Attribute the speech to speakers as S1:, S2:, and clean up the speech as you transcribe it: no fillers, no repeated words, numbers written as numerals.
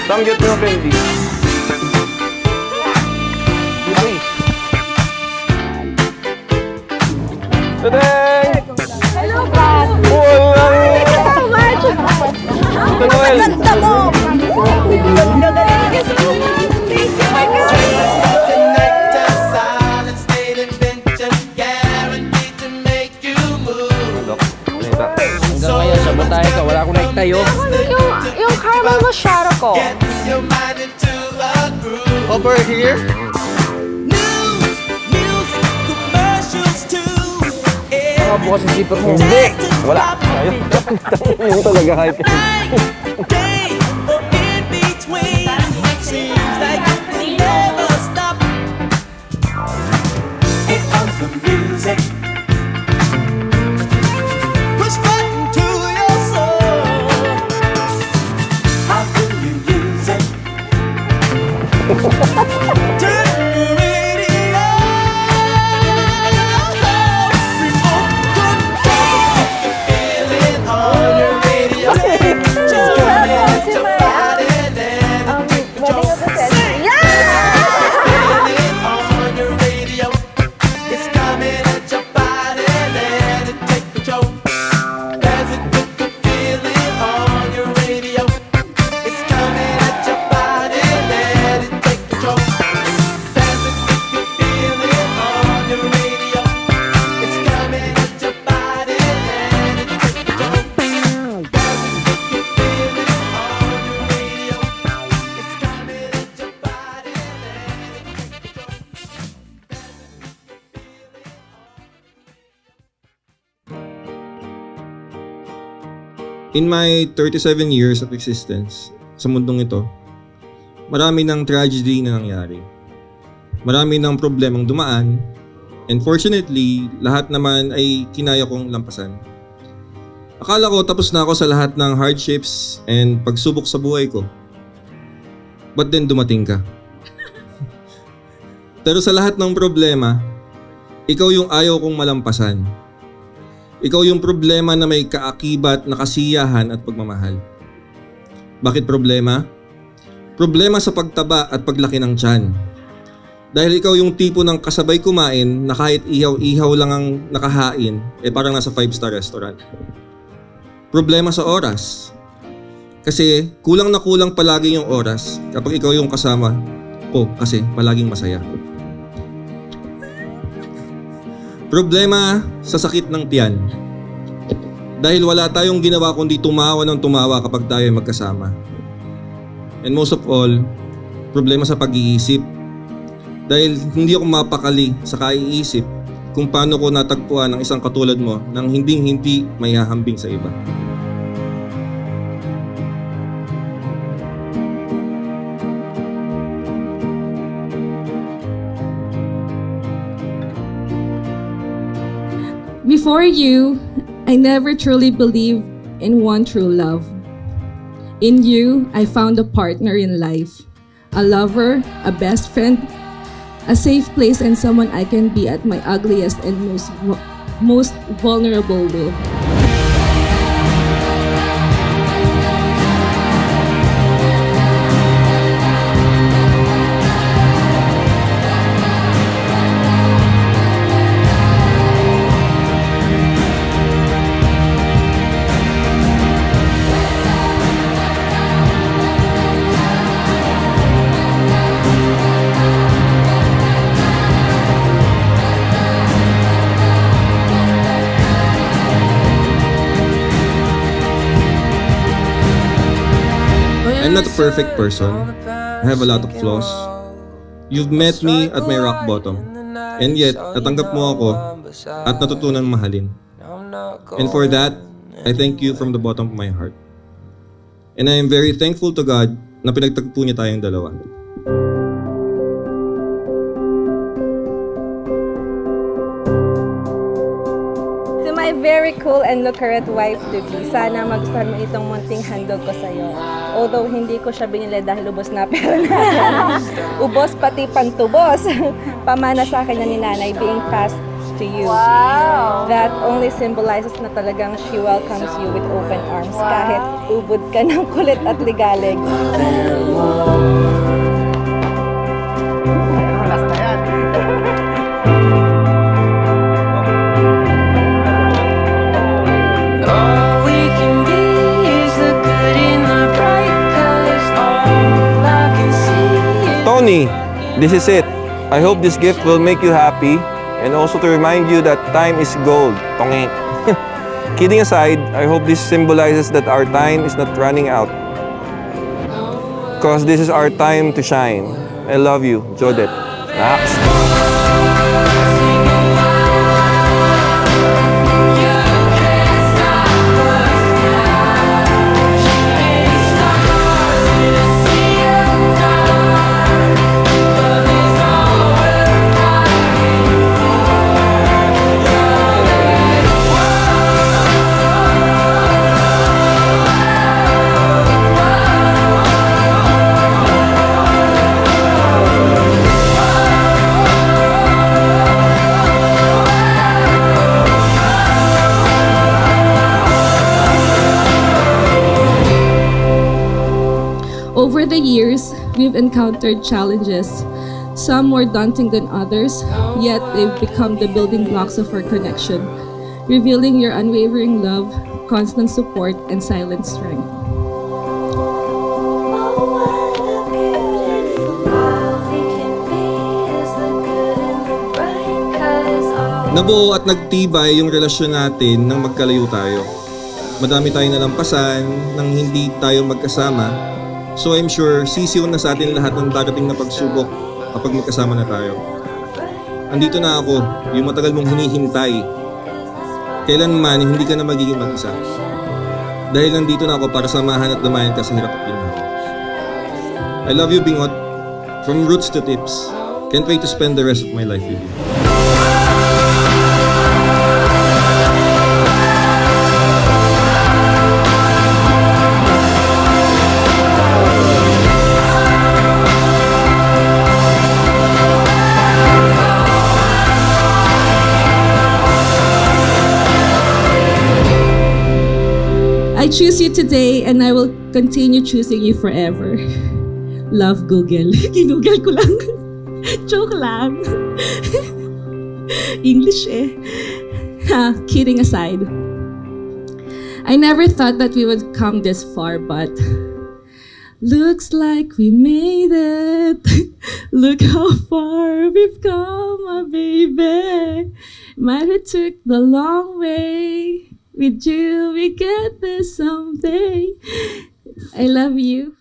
S1: Samgyup mo, Fendi. Ay! Tadang!
S2: Hello, Pat!
S1: Thank
S2: you so much! Ganda mo! Ganda, thank you so much! Thank you, my God!
S3: Hanggang ngayon, sabotahe ka. Wala akong naiktayo.
S2: Yung caramel masyado ko.
S1: Over here?
S3: Bukas ang zipper mo.
S1: Hindi! Wala! Ayun. Yung talaga hype.
S4: In my 37 years of existence sa mundong ito, marami ng tragedy na nangyari. Marami ng problemang dumaan, and fortunately, lahat naman ay kinaya kong lampasan. Akala ko tapos na ako sa lahat ng hardships and pagsubok sa buhay ko. But then dumating ka. Pero sa lahat ng problema, ikaw yung ayaw kong malampasan. Ikaw yung problema na may kaakibat na kasiyahan at pagmamahal. Bakit problema? Problema sa pagtaba at paglaki ng tiyan. Dahil ikaw yung tipo ng kasabay kumain na kahit ihaw-ihaw lang ang nakahain, parang nasa 5-star restaurant. Problema sa oras. Kasi kulang na kulang palagi yung oras kapag ikaw yung kasama ko kasi palaging masaya. Problema sa sakit ng tiyan. Dahil wala tayong ginawa kundi tumawa ng tumawa kapag tayo ay magkasama. And most of all, problema sa pag-iisip. Dahil hindi ako mapakali sa kaiisip kung paano ko natagpuan ang isang katulad mo nang hindi may hahambing sa iba.
S5: Before you, I never truly believed in one true love. In you, I found a partner in life, a lover, a best friend, a safe place, and someone I can be at my ugliest and most vulnerable with.
S4: I'm not a perfect person. I have a lot of flaws. You've met me at my rock bottom. And yet, natanggap mo ako at natutunan mahalin. And for that, I thank you from the bottom of my heart. And I am very thankful to God na pinagtagpo niya tayong dalawa.
S2: To my very cool and lucrative wife to be, sana magustuhan mo itong munting handog ko sa'yo. Although hindi ko siya binili dahil ubos na pera na. Ubos pati pantubos. Pamana sa akin na ni nanay being fast to you.
S6: Wow!
S2: That only symbolizes na talagang she welcomes you with open arms kahit ubod ka ng kulit at ligalig.
S1: Tony, this is it. I hope this gift will make you happy and also to remind you that time is gold. Tongi. Kidding aside, I hope this symbolizes that our time is not running out. Because this is our time to shine. I love you, Jodet. Max.
S5: Over the years, we've encountered challenges, some more daunting than others, yet they've become the building blocks of our connection, revealing your unwavering love, constant support, and silent strength.
S4: Nabuo at nagtibay yung relasyon natin nang magkalayo tayo. Madami tayong nalampasan nang hindi tayo magkasama. So I'm sure sisiw na sa atin lahat ng darating na pagsubok kapag magkasama na tayo. Andito na ako, yung matagal mong hinihintay. Kailanman hindi ka na magiging mag-isa. Dahil nandito na ako para samahan at damayan ka sa hirap at ginhawa. I love you, Bingot. From roots to tips. Can't wait to spend the rest of my life with you.
S5: I choose you today and I will continue choosing you forever. Love, Google. Ginugol ko lang. Joke lang. English eh. Kidding aside. I never thought that we would come this far, but looks like we made it. Look how far we've come, my baby. Might have took the long way. With you, we get there someday. I love you.